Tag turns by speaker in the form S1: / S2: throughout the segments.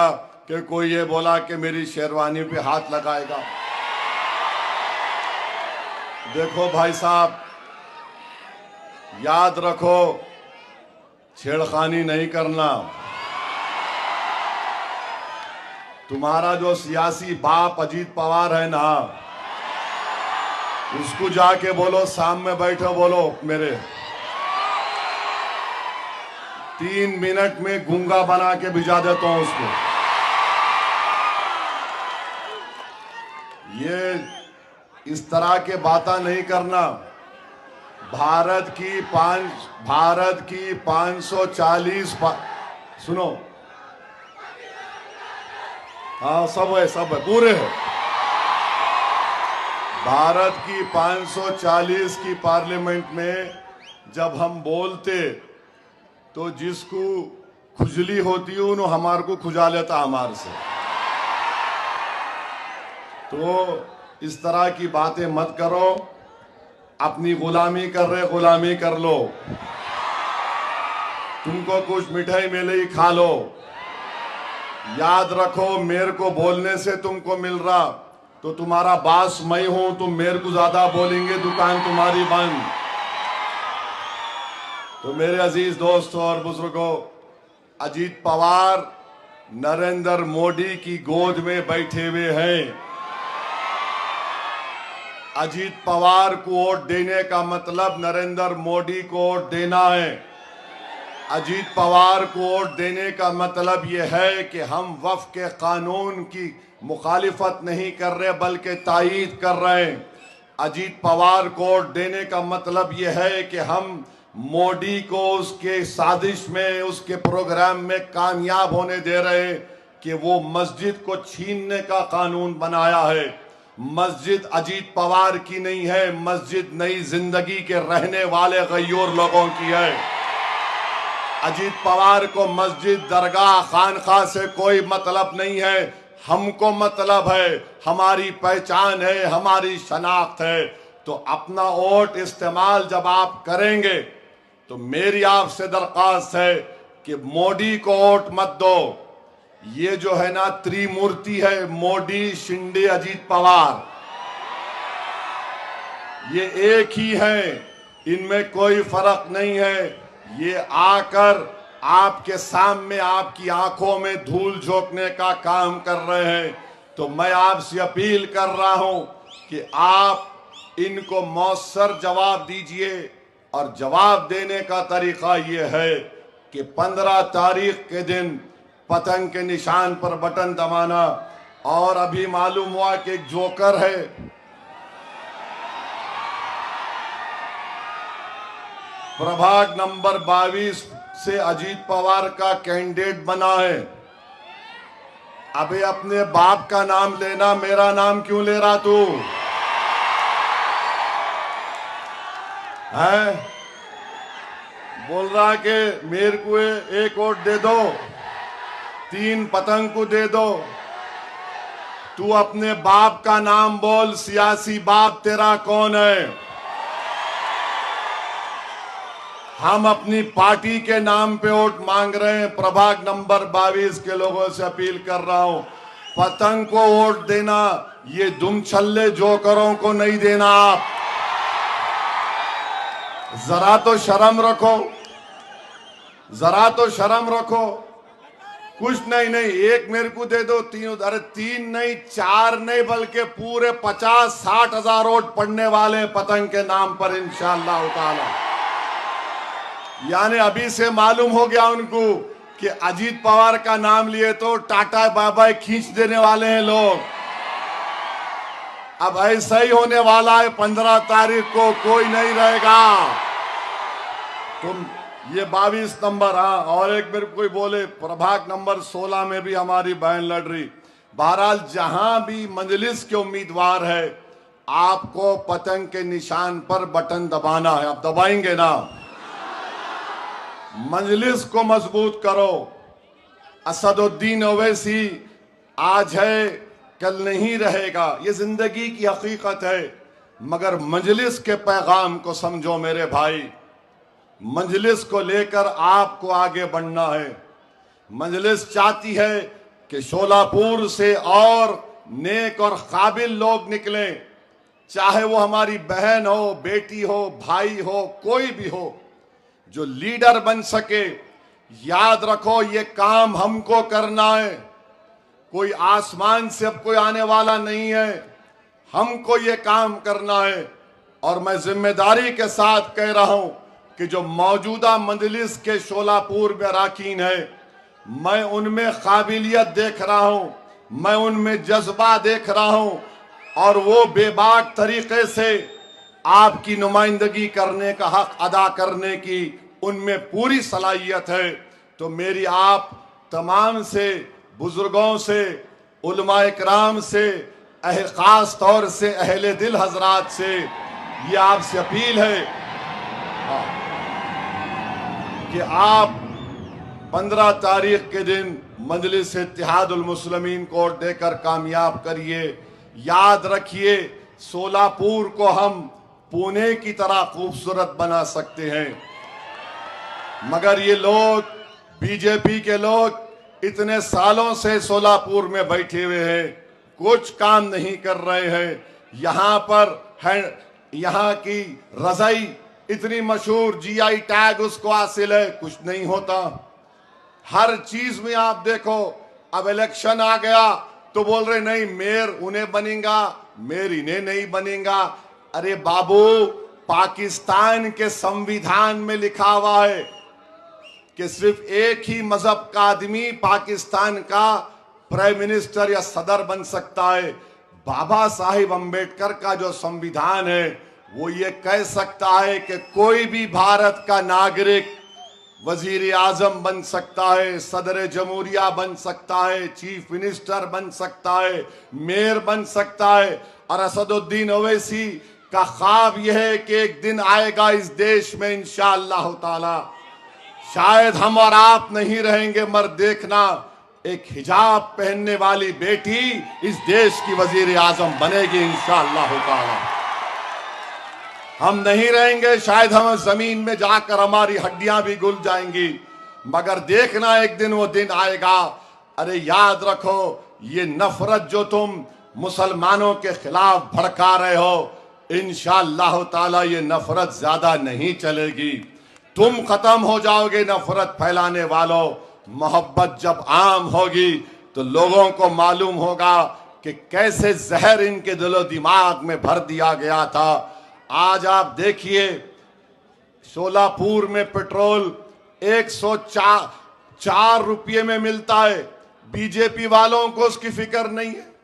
S1: कि कोई ये बोला कि मेरी शेरवानी पे हाथ लगाएगा। देखो भाई साहब, याद रखो, छेड़खानी नहीं करना। तुम्हारा जो सियासी बाप अजीत पवार है ना, उसको जाके बोलो, सामने बैठो, बोलो मेरे 3 मिनट में गूंगा बना के भिजा देता हूं उसको। ये इस तरह के बातें नहीं करना। भारत की 540 सुनो, हाँ सब है पूरे है। भारत की 540 की पार्लियामेंट में जब हम बोलते तो जिसको खुजली होती है उन्होंने हमारे को खुजा लेता हमारे से। तो इस तरह की बातें मत करो। अपनी गुलामी कर रहे, गुलामी कर लो। तुमको कुछ मिठाई मिले ही खा लो। याद रखो, मेरे को बोलने से तुमको मिल रहा तो तुम्हारा बास मैं हूं, तुम मेरे को ज्यादा बोलेंगे, दुकान तुम्हारी बंद। तो मेरे अजीज दोस्तों और बुजुर्गों, अजीत पवार नरेंद्र मोदी की गोद में बैठे हुए हैं। अजीत पवार को वोट देने का मतलब नरेंद्र मोदी को वोट देना है। अजीत पवार को वोट देने का मतलब यह है कि हम वक्फ के कानून की मुखालिफत नहीं कर रहे बल्कि तायीद कर रहे हैं। अजीत पवार को वोट देने का मतलब यह है कि हम मोदी को उसके साजिश में, उसके प्रोग्राम में कामयाब होने दे रहे हैं कि वो मस्जिद को छीनने का कानून बनाया है। मस्जिद अजीत पवार की नहीं है, मस्जिद नई जिंदगी के रहने वाले गयूर लोगों की है। अजीत पवार को मस्जिद, दरगाह, खानका से कोई मतलब नहीं है। हमको मतलब है, हमारी पहचान है, हमारी शनाख्त है। तो अपना वोट इस्तेमाल जब आप करेंगे तो मेरी आपसे दरख्वास्त है कि मोदी को वोट मत दो। ये जो है ना त्रिमूर्ति है, मोदी, शिंदे, अजीत पवार, ये एक ही है, इनमें कोई फर्क नहीं है। ये आकर आपके सामने, आपकी आंखों में धूल झोंकने का काम कर रहे हैं। तो मैं आपसे अपील कर रहा हूं कि आप इनको मौसर जवाब दीजिए। और जवाब देने का तरीका ये है कि 15 तारीख के दिन पतंग के निशान पर बटन दबाना। और अभी मालूम हुआ कि एक जोकर है, प्रभाग नंबर 22 से अजीत पवार का कैंडिडेट बना है। अबे अपने बाप का नाम लेना, मेरा नाम क्यों ले रहा तू है? बोल रहा कि मेरे को एक वोट दे दो, 3 पतंग को दे दो। तू अपने बाप का नाम बोल, सियासी बाप तेरा कौन है? हम अपनी पार्टी के नाम पे वोट मांग रहे हैं। प्रभाग नंबर 22 के लोगों से अपील कर रहा हूं, पतंग को वोट देना, ये दुम छल्ले जोकरों को नहीं देना। आप जरा तो शर्म रखो, जरा तो शर्म रखो। कुछ नहीं, एक मेरे को दे दो, 3, अरे 3 नहीं, 4 नहीं, बल्कि पूरे 50-60 हजार वोट पड़ने वाले पतंग के नाम पर इंशाअल्लाह ताला। यानी अभी से मालूम हो गया उनको कि अजीत पवार का नाम लिए तो टाटा बाबा खींच देने वाले हैं लोग। अब ऐसा ही होने वाला है, 15 तारीख को कोई नहीं रहेगा। तुम ये 22 नंबर, हाँ, और एक मेरे कोई बोले प्रभाग नंबर 16 में भी हमारी बहन लड़ रही। बहरहाल जहां भी मजलिस के उम्मीदवार है, आपको पतंग के निशान पर बटन दबाना है। आप दबाएंगे ना? मजलिस को मजबूत करो। असदुद्दीन ओवैसी आज है, कल नहीं रहेगा, ये जिंदगी की हकीकत है। मगर मजलिस के पैगाम को समझो मेरे भाई। मजलिस को लेकर आपको आगे बढ़ना है। मजलिस चाहती है कि शोलापुर से और नेक और काबिल लोग निकले, चाहे वो हमारी बहन हो, बेटी हो, भाई हो, कोई भी हो, जो लीडर बन सके। याद रखो, ये काम हमको करना है, कोई आसमान से अब कोई आने वाला नहीं है, हमको ये काम करना है। और मैं जिम्मेदारी के साथ कह रहा हूं कि जो मौजूदा मजलिस के शोलापुर में अरकान है, मैं उनमें काबिलियत देख रहा हूं, मैं उनमें जज्बा देख रहा हूं, और वो बेबाक तरीके से आपकी नुमाइंदगी करने का हक अदा करने की उनमें पूरी सलाहियत है। तो मेरी आप तमाम से, बुजुर्गों से, उलमाए कराम से, खास तौर से अहले दिल हजरात से ये आपसे अपील है कि आप 15 तारीख के दिन मजलिस इत्तेहादुल मुस्लिमीन को देकर कामयाब करिए। याद रखिए, शोलापुर को हम पुणे की तरह खूबसूरत बना सकते हैं, मगर ये लोग, बीजेपी के लोग इतने सालों से शोलापुर में बैठे हुए हैं, कुछ काम नहीं कर रहे हैं। यहाँ पर है, यहाँ की रजाई इतनी मशहूर, जीआई टैग उसको हासिल है, कुछ नहीं होता। हर चीज में आप देखो, अब इलेक्शन आ गया तो बोल रहे नहीं मेयर उन्हें बनेगा, मेयर इन्हें नहीं बनेगा। अरे बाबू, पाकिस्तान के संविधान में लिखा हुआ है कि सिर्फ एक ही मजहब का आदमी पाकिस्तान का प्राइम मिनिस्टर या सदर बन सकता है। बाबा साहिब अंबेडकर का जो संविधान है वो ये कह सकता है कि कोई भी भारत का नागरिक वजीर आजम बन सकता है, सदर जमहूरिया बन सकता है, चीफ मिनिस्टर बन सकता है, मेयर बन सकता है। और असदुद्दीन ओवैसी का ख्वाब यह है कि एक दिन आएगा इस देश में इंशाअल्लाह ताला, शायद हम और आप नहीं रहेंगे, मगर देखना एक हिजाब पहनने वाली बेटी इस देश की वजीर आजम बनेगी इंशाअल्लाह ताला। हम नहीं रहेंगे, शायद हम जमीन में जाकर हमारी हड्डियां भी घुल जाएंगी, मगर देखना एक दिन वो दिन आएगा। अरे याद रखो, ये नफरत जो तुम मुसलमानों के खिलाफ भड़का रहे हो, इंशाअल्लाह ताला ये नफरत ज्यादा नहीं चलेगी, तुम खत्म हो जाओगे नफरत फैलाने वालों। मोहब्बत जब आम होगी तो लोगों को मालूम होगा कि कैसे जहर इनके दिलो दिमाग में भर दिया गया था। आज आप देखिए, शोलापुर में पेट्रोल 104 रुपये में मिलता है, बीजेपी वालों को उसकी फिक्र नहीं है।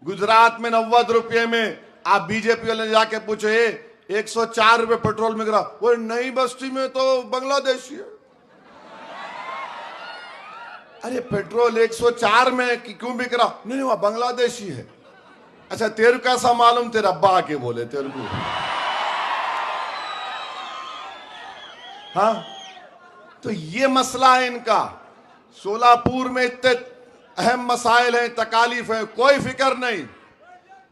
S1: गुजरात में 90 रुपये में, आप बीजेपी वाले जाके पूछे 104 रुपये पेट्रोल मिल रहा, वो नई बस्ती में तो बांग्लादेशी है। अरे पेट्रोल 104 में क्यों बिक रहा? नहीं वहां बांग्लादेशी है। अच्छा तेरे को कैसा मालूम? तेरे अब्बा आके बोले तेरे को। हाँ, तो ये मसला है इनका। शोलापुर में इतने अहम मसाइल हैं, तकालीफ है, कोई फिक्र नहीं,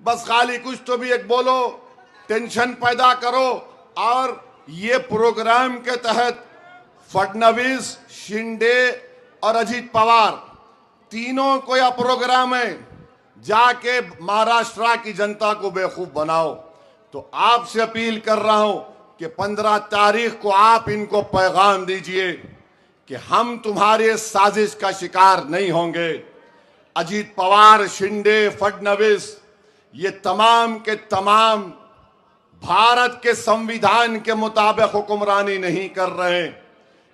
S1: बस खाली कुछ तो भी एक बोलो, टेंशन पैदा करो। और ये प्रोग्राम के तहत फडणवीस, शिंदे और अजीत पवार तीनों को यह प्रोग्राम है, जाके महाराष्ट्र की जनता को बेवकूफ बनाओ। तो आपसे अपील कर रहा हूं कि 15 तारीख को आप इनको पैगाम दीजिए कि हम तुम्हारे साजिश का शिकार नहीं होंगे। अजीत पवार, शिंदे, फडणवीस ये तमाम के तमाम भारत के संविधान के मुताबिक हुक्मरानी नहीं कर रहे,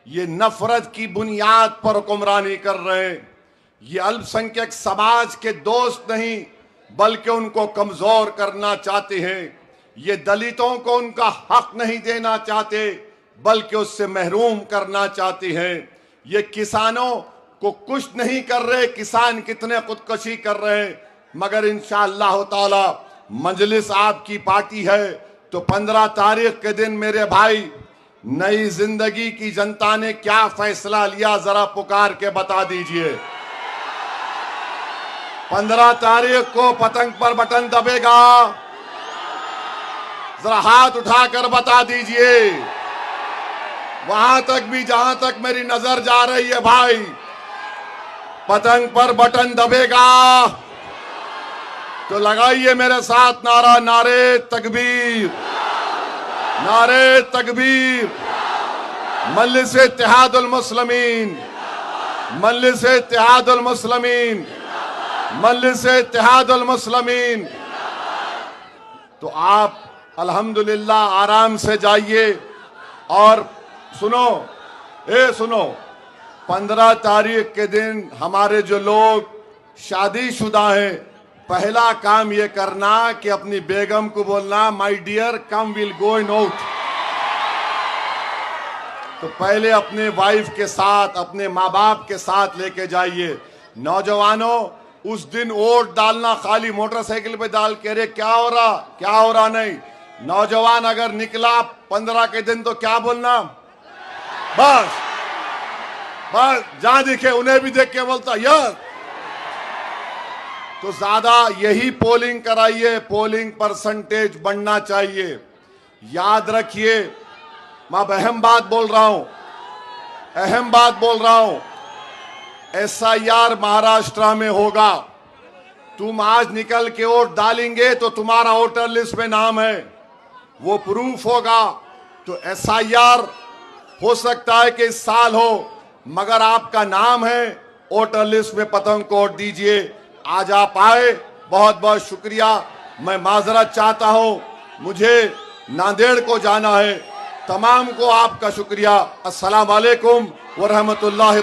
S1: ये नफरत की बुनियाद पर हुक्मरानी कर रहे हैं। ये अल्पसंख्यक समाज के दोस्त नहीं, बल्कि उनको कमजोर करना चाहते हैं। ये दलितों को उनका हक नहीं देना चाहते, बल्कि उससे महरूम करना चाहते हैं। ये किसानों को कुछ नहीं कर रहे, किसान कितने खुदकुशी कर रहे हैं, मगर इंशाअल्लाह ताला मजलिस आपकी पार्टी है तो 15 तारीख के दिन मेरे भाई, नई जिंदगी की जनता ने क्या फैसला लिया जरा पुकार के बता दीजिए। 15 तारीख को पतंग पर बटन दबेगा, जरा हाथ उठाकर बता दीजिए। वहां तक भी जहां तक मेरी नजर जा रही है भाई, पतंग पर बटन दबेगा तो लगाइए मेरे साथ नारा, नारे तकबीर, नारे तकबीर। मजलिस इत्तेहादुल मुस्लिमीन, मजलिस इत्तेहादुल मुस्लिमीन, मजलिस इत्तेहादुल मुस्लिमीन। तो आप अल्हम्दुलिल्लाह आराम से जाइए और सुनो, सुनो, 15 तारीख के दिन हमारे जो लोग शादीशुदा हैं, पहला काम ये करना कि अपनी बेगम को बोलना, my dear come will go in out. तो पहले अपने वाइफ के साथ, अपने माँ बाप के साथ लेके जाइए। नौजवानों, उस दिन वोट डालना खाली मोटरसाइकिल पे डाल के अरे क्या हो रहा, क्या हो रहा नहीं। नौजवान अगर निकला 15 के दिन तो क्या बोलना, बस बस जहां दिखे उन्हें भी देख के बोलता यस। तो ज्यादा यही पोलिंग कराइए, पोलिंग परसेंटेज बढ़ना चाहिए। याद रखिए, मैं अहम बात बोल रहा हूं, अहम बात बोल रहा हूं। SIR महाराष्ट्र में होगा। तुम आज निकल के वोट डालेंगे तो तुम्हारा वोटर लिस्ट में नाम है, वो प्रूफ होगा। तो SIR हो सकता है कि इस साल हो, मगर आपका नाम है वोटर लिस्ट में, पतंग को वोट दीजिए। आज आप आए, बहुत बहुत शुक्रिया। मैं माजरत चाहता हूं, मुझे नांदेड़ को जाना है। तमाम को आपका शुक्रिया। अस्सलाम वालेकुम व रहमतुल्लाह।